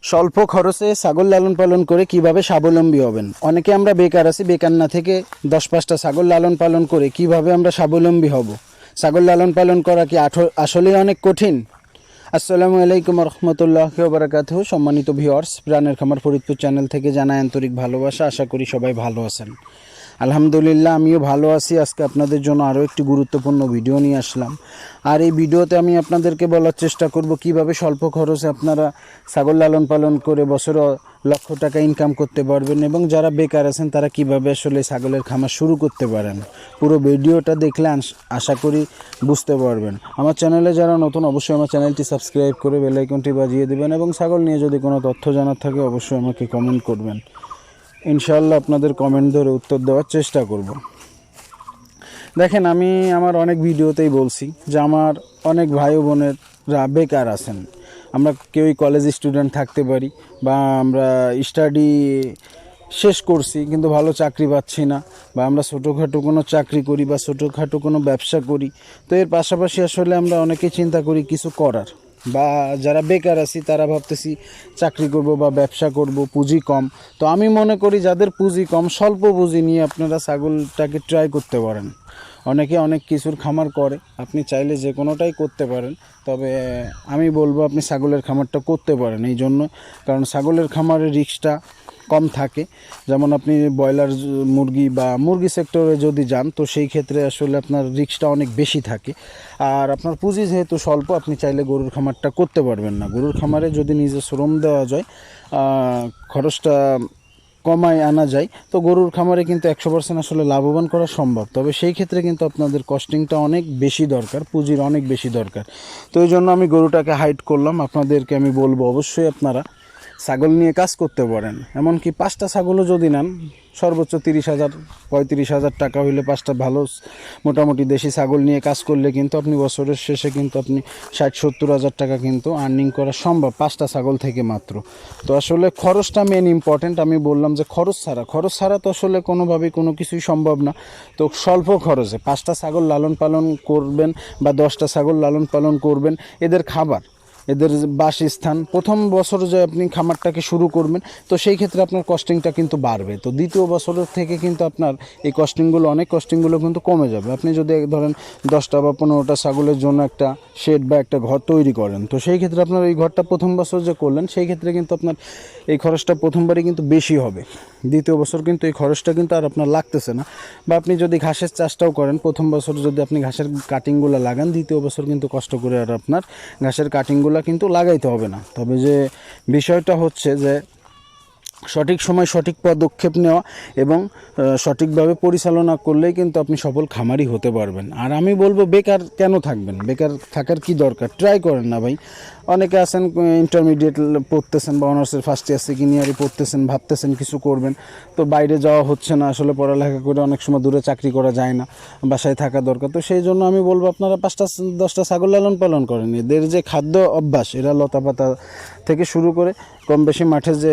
স্বল্প খরচে ছাগল লালন পালন করে কিভাবে স্বাবলম্বী হবেন। অনেকে আমরা বেকার আছি, বেকার না থেকে 10-5টা ছাগল লালন পালন করে কিভাবে আমরা স্বাবলম্বী হব। ছাগল লালন পালন করা কি আসলেই অনেক কঠিন? আসসালামু আলাইকুম রহমতুল্লাহ বারাকাতুহু। সম্মানিত ভিউয়ার্স, প্রাণের খামার ফরিদপুর চ্যানেল থেকে জানাই আন্তরিক ভালোবাসা। আশা করি সবাই ভালো আছেন। আলহামদুলিল্লাহ, আমিও ভালো আছি। আজকে আপনাদের জন্য আরও একটি গুরুত্বপূর্ণ ভিডিও নিয়ে আসলাম। আর এই ভিডিওতে আমি আপনাদেরকে বলার চেষ্টা করব কিভাবে স্বল্প খরচে আপনারা ছাগল লালন পালন করে বছরে লক্ষ টাকা ইনকাম করতে পারবেন, এবং যারা বেকার আছেন তারা কিভাবে আসলে ছাগলের খামার শুরু করতে পারেন। পুরো ভিডিওটা দেখলে আশা করি বুঝতে পারবেন। আমার চ্যানেলে যারা নতুন, অবশ্যই আমার চ্যানেলটি সাবস্ক্রাইব করে বেল আইকনটি বাজিয়ে দেবেন, এবং ছাগল নিয়ে যদি কোনো তথ্য জানার থাকে অবশ্যই আমাকে কমেন্ট করবেন। ইনশাআল্লাহ আপনাদের কমেন্ট ধরে উত্তর দেওয়ার চেষ্টা করব। দেখেন, আমি আমার অনেক ভিডিওতেই বলছি যে আমার অনেক ভাই বোনেরা বেকার আছেন। আমরা কেউই কলেজ স্টুডেন্ট থাকতে পারি, বা আমরা স্টাডি শেষ করছি কিন্তু ভালো চাকরি পাচ্ছি না, বা আমরা ছোটোখাটো কোনো চাকরি করি বা ছোটোখাটো কোনো ব্যবসা করি। তো এর পাশাপাশি আসলে আমরা অনেকেই চিন্তা করি কিছু করার, বা যারা বেকার আছি তারা ভাবতেছি চাকরি করব বা ব্যবসা করব, পুঁজি কম। তো আমি মনে করি যাদের পুঁজি কম, স্বল্প পুঁজি নিয়ে আপনারা ছাগলটাকে ট্রাই করতে পারেন। অনেকে অনেক কিছুর খামার করে, আপনি চাইলে যে কোনোটাই করতে পারেন। তবে আমি বলবো আপনি ছাগলের খামারটা করতে পারেন, এই জন্য কারণ ছাগলের খামারের রিস্কটা কম থাকে। যেমন আপনি ব্রয়লার মুরগি বা মুরগি সেক্টরে যদি যান, তো সেই ক্ষেত্রে আসলে আপনার রিস্কটা অনেক বেশি থাকে। আর আপনার পুঁজি যেহেতু স্বল্প, আপনি চাইলে গরুর খামারটা করতে পারবেন না। গরুর খামারে যদি নিজে শ্রম দেওয়া যায়, খরচটা কমায় আনা যায়, তো গরুর খামারে কিন্তু 100% আসলে লাভবান করা সম্ভব। তবে সেই ক্ষেত্রে কিন্তু আপনাদের কস্টিংটা অনেক বেশি দরকার, পুঁজির অনেক বেশি দরকার। তো এই জন্য আমি গরুটাকে হাইড করলাম। আপনাদেরকে আমি বলবো অবশ্যই আপনারা ছাগল নিয়ে কাজ করতে পারেন। এমনকি 5টা ছাগলও যদি নেন, সর্বোচ্চ 30,000-35,000 টাকা হইলে 5টা ভালো মোটামুটি দেশি ছাগল নিয়ে কাজ করলে কিন্তু আপনি বছরের শেষে কিন্তু আপনি 60-70 হাজার টাকা কিন্তু আর্নিং করা সম্ভব 5টা ছাগল থেকে মাত্র। তো আসলে খরচটা মেন ইম্পর্টেন্ট। আমি বললাম যে খরচ ছাড়া তো আসলে কোনোভাবেই কোনো কিছুই সম্ভব না। তো স্বল্প খরচে 5টা ছাগল লালন পালন করবেন বা 10টা ছাগল লালন পালন করবেন, এদের খাবার, এদের বাসস্থান, প্রথম বছর যে আপনি খামারটাকে শুরু করবেন, তো সেই ক্ষেত্রে আপনার কস্টিংটা কিন্তু বাড়বে। তো দ্বিতীয় বছরের থেকে কিন্তু আপনার এই অনেক কস্টিংগুলো কিন্তু কমে যাবে। আপনি যদি ধরেন 10টা বা 15টা ছাগলের জন্য একটা শেড বা একটা ঘর তৈরি করেন, তো সেই ক্ষেত্রে আপনার এই ঘরটা প্রথম বছর যে করলেন, সেই ক্ষেত্রে কিন্তু আপনার এই খরচটা প্রথমবারই কিন্তু বেশি হবে। দ্বিতীয় বছর কিন্তু এই খরচটা কিন্তু আর আপনার লাগতেছে না। বা আপনি যদি ঘাসের চাষটাও করেন, প্রথম বছর যদি আপনি ঘাসের কাটিংগুলো লাগান, দ্বিতীয় বছর কিন্তু কষ্ট করে আর আপনার ঘাসের কাটিংগুলো কিন্তু লাগাইতে হবে না। তবে যে বিষয়টা হচ্ছে যে সঠিক সময় সঠিক পদক্ষেপ নেওয়া এবং সঠিকভাবে পরিচালনা করলেই কিন্তু আপনি সফল খামারি হতে পারবেন। আর আমি বলবো বেকার কেন থাকবেন, বেকার থাকার কি দরকার, ট্রাই করেন না ভাই। অনেকে আছেন ইন্টারমিডিয়েট পড়তেছেন বা অনার্সের ফার্স্ট ইয়ার সেকেন্ড ইয়ারে পড়তেছেন, ভাবতেছেন কিছু করবেন, তো বাইরে যাওয়া হচ্ছে না। আসলে পড়ালেখা করে অনেক সময় দূরে চাকরি করা যায় না, বাসায় থাকা দরকার। তো সেই জন্য আমি বলবো আপনারা 5টা-10টা ছাগল লালন পালন করেন। এদের যে খাদ্য অভ্যাস, এরা লতাপাতা থেকে শুরু করে কম বেশি মাঠে যে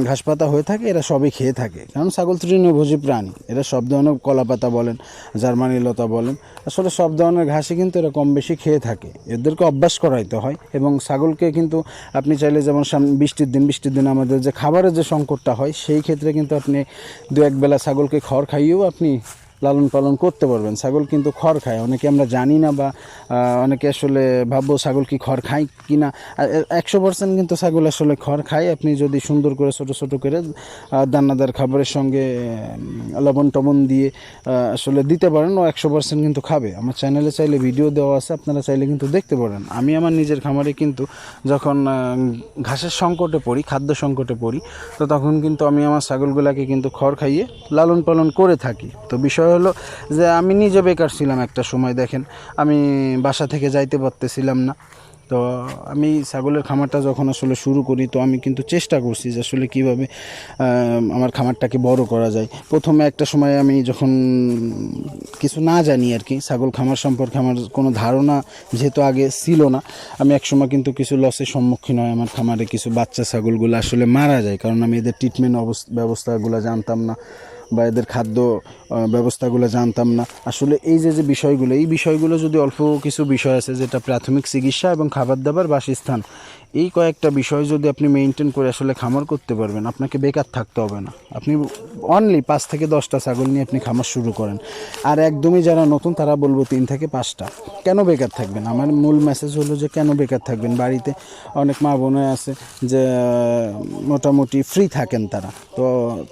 ঘাসপাতা হয়ে থাকে, এরা সবই খেয়ে থাকে। কারণ ছাগল তৃণভোজী প্রাণী, এরা সব ধরনের কলাপাতা বলেন, জার্মানি লতা বলেন, আসলে সব ধরনের ঘাসই কিন্তু এরা কম বেশি খেয়ে থাকে। এদেরকে অভ্যাস করাইতে হয়। এবং ছাগলকে কিন্তু আপনি চাইলে, যেমন বৃষ্টির দিন আমাদের যে খাবারের যে সংকটটা হয়, সেই ক্ষেত্রে কিন্তু আপনি 2-1 বেলা ছাগলকে খড় খাইয়েও আপনি লালন পালন করতে পারবেন। ছাগল কিন্তু খড় খায়, অনেকে আমরা জানি না, বা অনেকে আসলে ভাববো ছাগল কি খড় খায় কি না। 100% কিন্তু ছাগল আসলে খড় খায়। আপনি যদি সুন্দর করে ছোটো ছোটো করে দানাদার খাবারের সঙ্গে লবণ টবণ দিয়ে আসলে দিতে পারেন, ও 100% কিন্তু খাবে। আমার চ্যানেলে চাইলে ভিডিও দেওয়া আছে, আপনারা চাইলে কিন্তু দেখতে পারেন। আমি আমার নিজের খামারে কিন্তু যখন ঘাসের সংকটে পড়ি, খাদ্য সংকটে পড়ি, তো তখন কিন্তু আমি আমার ছাগলগুলোকে কিন্তু খড় খাইয়ে লালন পালন করে থাকি। তো বিষয় হলো যে আমি নিজে বেকার ছিলাম একটা সময়। দেখেন, আমি বাসা থেকে যাইতে পারতেছিলাম না। তো আমি ছাগলের খামারটা যখন আসলে শুরু করি, তো আমি কিন্তু চেষ্টা করছি যে আসলে কীভাবে আমার খামারটাকে বড় করা যায়। প্রথমে একটা সময় আমি যখন কিছু না জানি আর কি, ছাগল খামার সম্পর্কে আমার কোনো ধারণা যেহেতু আগে ছিল না, আমি একসময় কিন্তু কিছু লসের সম্মুখীন হয়। আমার খামারে কিছু বাচ্চা ছাগলগুলো আসলে মারা যায়, কারণ আমি এদের ট্রিটমেন্ট ব্যবস্থাগুলো জানতাম না, বা এদের খাদ্য ব্যবস্থাগুলো জানতাম না। আসলে এই যে বিষয়গুলো, এই বিষয়গুলো যদি অল্প কিছু বিষয় আছে যেটা প্রাথমিক চিকিৎসা এবং খাবার দাবার, বাসস্থান, এই কয়েকটা বিষয় যদি আপনি মেনটেন করে আসলে খামার করতে পারবেন, আপনাকে বেকার থাকতে হবে না। আপনি অনলি 5 থেকে 10টা ছাগল নিয়ে আপনি খামার শুরু করেন। আর একদমই যারা নতুন তারা বলবো 3 থেকে 5টা। কেন বেকার থাকবেন? আমার মূল মেসেজ হলো যে কেন বেকার থাকবেন। বাড়িতে অনেক মা বোনে আছে যে মোটামুটি ফ্রি থাকেন তারা, তো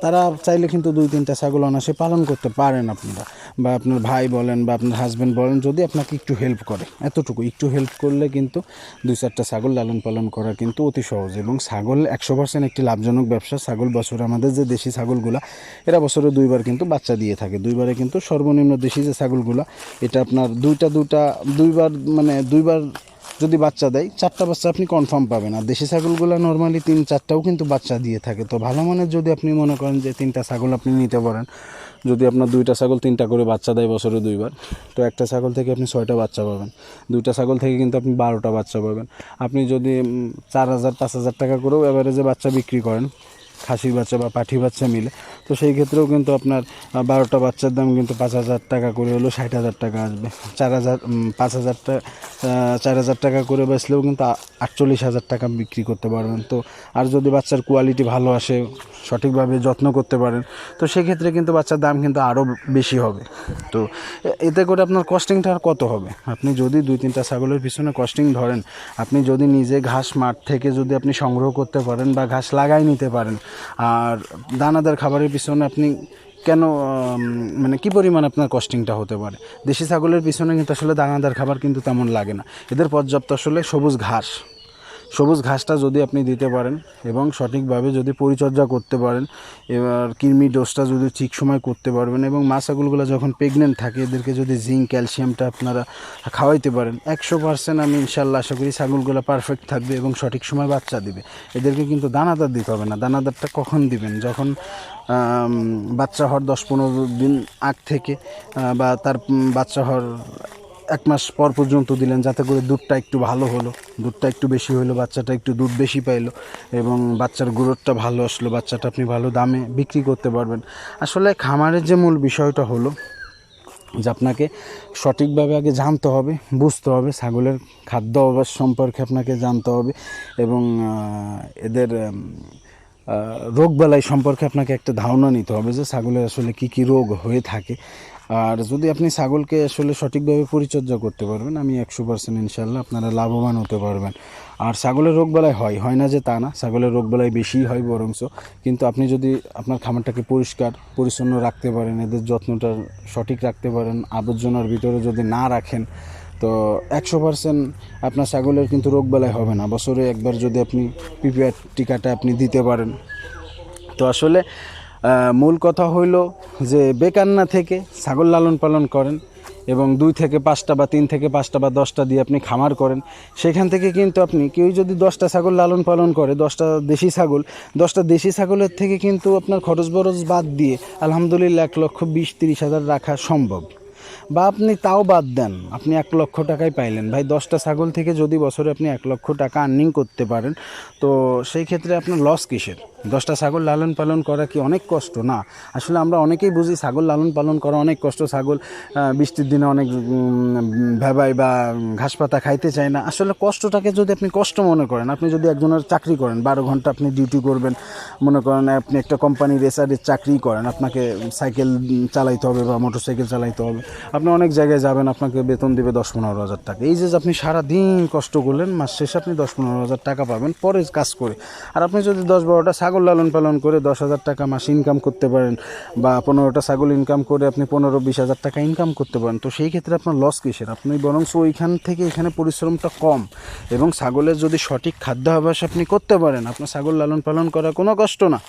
তারা চাইলে কিন্তু 2-3টা ছাগল অনায়াসে পালন করতে পারেন আপনারা, বা আপনার ভাই বলেন বা আপনার হাজব্যান্ড বলেন, যদি আপনাকে একটু হেল্প করে, এতটুকু একটু হেল্প করলে কিন্তু 2-4টা ছাগল লালন পালন করা কিন্তু অতি সহজ। এবং ছাগল 100% একটি লাভজনক ব্যবসা। ছাগল বছরে, আমাদের যে দেশি ছাগলগুলা, এরা বছরে 2বার কিন্তু বাচ্চা দিয়ে থাকে। 2বারে কিন্তু সর্বনিম্ন দেশি যে ছাগলগুলা, এটা আপনার দুইবার যদি বাচ্চা দেয়, 4টা বাচ্চা আপনি কনফার্ম পাবেন। আর দেশি ছাগলগুলো নর্মালি 3-4টাও কিন্তু বাচ্চা দিয়ে থাকে। তো ভালো মানের যদি আপনি মনে করেন যে 3টা ছাগল আপনি নিতে পারেন, যদি আপনার 2টা ছাগল 3টা করে বাচ্চা দেয় বছরে 2বার, তো একটা ছাগল থেকে আপনি 6টা বাচ্চা পাবেন। 2টা ছাগল থেকে কিন্তু আপনি 12টা বাচ্চা পাবেন। আপনি যদি 4,000-5,000 টাকা করেও এভারেজে বাচ্চা বিক্রি করেন, খাসি বাচ্চা বা পাঠি বাচ্চা মিলে, তো সেই ক্ষেত্রেও কিন্তু আপনার 12টা বাচ্চার দাম কিন্তু 5,000 টাকা করে হলো 60,000 টাকা আসবে। 4,000 টাকা করে বেচলেও কিন্তু 48,000 টাকা বিক্রি করতে পারবেন। তো আর যদি বাচ্চার কোয়ালিটি ভালো আসে, সঠিকভাবে যত্ন করতে পারেন, তো সেক্ষেত্রে কিন্তু বাচ্চার দাম কিন্তু আরও বেশি হবে। তো এতে করে আপনার কস্টিংটা আর কত হবে? আপনি যদি 2-3টা ছাগলের পিছনে কস্টিং ধরেন, আপনি যদি নিজে ঘাস মাঠ থেকে যদি আপনি সংগ্রহ করতে পারেন বা ঘাস লাগাই নিতে পারেন, আর দানাদার খাবারের পিছনে আপনি কেন মানে কী পরিমাণ আপনার কস্টিংটা হতে পারে? দেশি ছাগলের পিছনে কিন্তু আসলে দানাদার খাবার কিন্তু তেমন লাগে না। এদের পর্যাপ্ত আসলে সবুজ ঘাসটা যদি আপনি দিতে পারেন এবং সঠিকভাবে যদি পরিচর্যা করতে পারেন, এবার কৃমি ডোজটা যদি ঠিক সময় করতে পারবেন, এবং মা ছাগলগুলো যখন প্রেগনেন্ট থাকে এদেরকে যদি জিঙ্ক ক্যালসিয়ামটা আপনারা খাওয়াইতে পারেন, 100% আমি ইনশাল্লাহ আশা করি ছাগলগুলো পারফেক্ট থাকবে এবং সঠিক সময় বাচ্চা দিবে। এদেরকে কিন্তু দানাদার দিতে হবে না। দানাদারটা কখন দিবেন? যখন বাচ্চা হওয়ার 10-15 দিন আগ থেকে বা তার বাচ্চা হওয়ার 1 মাস পর পর্যন্ত দিলেন, যাতে করে দুধটা একটু ভালো হলো, দুধটা একটু বেশি হলো, বাচ্চাটা একটু দুধ বেশি পাইলো এবং বাচ্চার গ্রোথটা ভালো আসলো, বাচ্চাটা আপনি ভালো দামে বিক্রি করতে পারবেন। আসলে খামারের যে মূল বিষয়টা হলো যে আপনাকে সঠিকভাবে আগে জানতে হবে, বুঝতে হবে, ছাগলের খাদ্য অভ্যাস সম্পর্কে আপনাকে জানতে হবে এবং এদের রোগবালাই সম্পর্কে আপনাকে একটা ধারণা নিতে হবে যে ছাগলের আসলে কি কি রোগ হয়ে থাকে। আর যদি আপনি ছাগলকে আসলে সঠিকভাবে পরিচর্যা করতে পারবেন, আমি 100% ইনশাল্লাহ আপনারা লাভবান হতে পারবেন। আর ছাগলের রোগবালাই হয় না যে তা না, ছাগলের রোগবালাই বেশিই হয় বরঞ্চ, কিন্তু আপনি যদি আপনার খামারটাকে পরিষ্কার পরিচ্ছন্ন রাখতে পারেন, এদের যত্নটা সঠিক রাখতে পারেন, আবর্জনার ভিতরে যদি না রাখেন, তো 100% আপনার ছাগলের কিন্তু রোগবালাই হবে না। বছরে একবার যদি আপনি পিপিআর টিকাটা আপনি দিতে পারেন, তো আসলে মূল কথা হইল যে বেকার না থেকে ছাগল লালন পালন করেন এবং 2 থেকে 5টা বা 3 থেকে 5টা বা 10টা দিয়ে আপনি খামার করেন। সেখান থেকে কিন্তু আপনি কেউ যদি 10টা ছাগল লালন পালন করে, 10টা দেশি ছাগলের থেকে কিন্তু আপনার খরচ বরচ বাদ দিয়ে আলহামদুলিল্লাহ 1,20,30,000 রাখা সম্ভব। বা আপনি তাও বাদ দেন, আপনি 1 লক্ষ টাকাই পাইলেন। ভাই 10টা ছাগল থেকে যদি বছরে আপনি 1 লক্ষ টাকা আর্নিং করতে পারেন, তো সেই ক্ষেত্রে আপনার লস কিসের? 10টা ছাগল লালন পালন করা কি অনেক কষ্ট? না, আসলে আমরা অনেকেই বুঝি ছাগল লালন পালন করা অনেক কষ্ট, ছাগল বৃষ্টির দিনে অনেক ভেবায় বা ঘাস পাতা খাইতে চায় না। আসলে কষ্টটাকে যদি আপনি কষ্ট মনে করেন, আপনি যদি একজনের চাকরি করেন, 12 ঘন্টা আপনি ডিউটি করবেন, মনে করেন আপনি একটা কোম্পানি রেসারের চাকরি করেন, আপনাকে সাইকেল চালাইতে হবে বা মোটর সাইকেল চালাইতে হবে, আপনি অনেক জায়গায় যাবেন, আপনাকে বেতন দিবে 10-15 হাজার টাকা। এই যে আপনি সারাদিন কষ্ট করলেন, মাস শেষে আপনি 10-15 হাজার টাকা পাবেন পরে কাজ করে। আর আপনি যদি 10-12টা ছাগল লালন পালন করে 10,000 টাকা মাস ইনকাম করতে পারেন, বা 15টা ছাগল ইনকাম করে আপনি 15-20 হাজার টাকা ইনকাম করতে পারেন, তো সেই ক্ষেত্রে আপনার লস কিসের? আপনি বরং ওইখান থেকে এখানে পরিশ্রমটা কম, এবং ছাগলের যদি সঠিক খাদ্যাভ্যাস আপনি করতে পারেন, আপনার ছাগল লালন পালন করা কোনো কষ্ট না।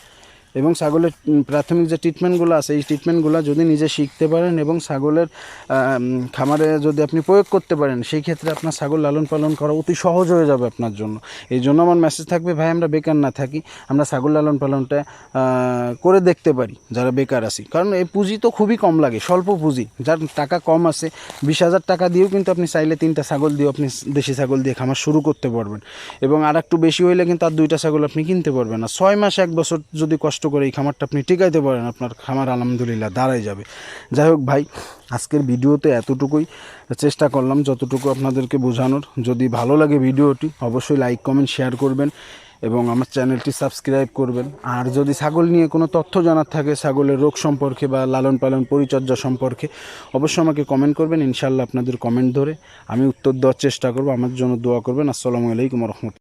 এবং ছাগলের প্রাথমিক যে ট্রিটমেন্টগুলো আছে, এই ট্রিটমেন্টগুলো যদি নিজে শিখতে পারেন এবং ছাগলের খামারে যদি আপনি প্রয়োগ করতে পারেন, সেই ক্ষেত্রে আপনার ছাগল লালন পালন করা অতি সহজ হয়ে যাবে আপনার জন্য। এই জন্য আমার মেসেজ থাকবে, ভাই আমরা বেকার না থাকি, আমরা ছাগল লালন পালনটা করে দেখতে পারি যারা বেকার আছি। কারণ এই পুঁজি তো খুবই কম লাগে, স্বল্প পুঁজি। যার টাকা কম আছে, 20,000 টাকা দিয়েও কিন্তু আপনি চাইলে 3টা ছাগল দিয়েও আপনি দেশি ছাগল দিয়ে খামার শুরু করতে পারবেন। এবং আর একটু বেশি হইলে কিন্তু আর 2টা ছাগল আপনি কিনতে পারবেন না। 6 মাস 1 বছর যদি কষ্ট কষ্ট করে এই খামারটা আপনি টিকাইতে পারেন, আপনার খামার আলহামদুলিল্লাহ দাঁড়ায় যাবে। যাই হোক ভাই, আজকের ভিডিওতে এতটুকুই চেষ্টা করলাম যতটুকু আপনাদেরকে বোঝানোর। যদি ভালো লাগে ভিডিওটি অবশ্যই লাইক কমেন্ট শেয়ার করবেন এবং আমার চ্যানেলটি সাবস্ক্রাইব করবেন। আর যদি ছাগল নিয়ে কোনো তথ্য জানার থাকে, ছাগলের রোগ সম্পর্কে বা লালন পালন পরিচর্যা সম্পর্কে, অবশ্যই আমাকে কমেন্ট করবেন। ইনশাআল্লাহ আপনাদের কমেন্ট ধরে আমি উত্তর দেওয়ার চেষ্টা করব। আমার জন্য দোয়া করবেন। আসসালামু আলাইকুম ওয়া রাহমাতুল্লাহ।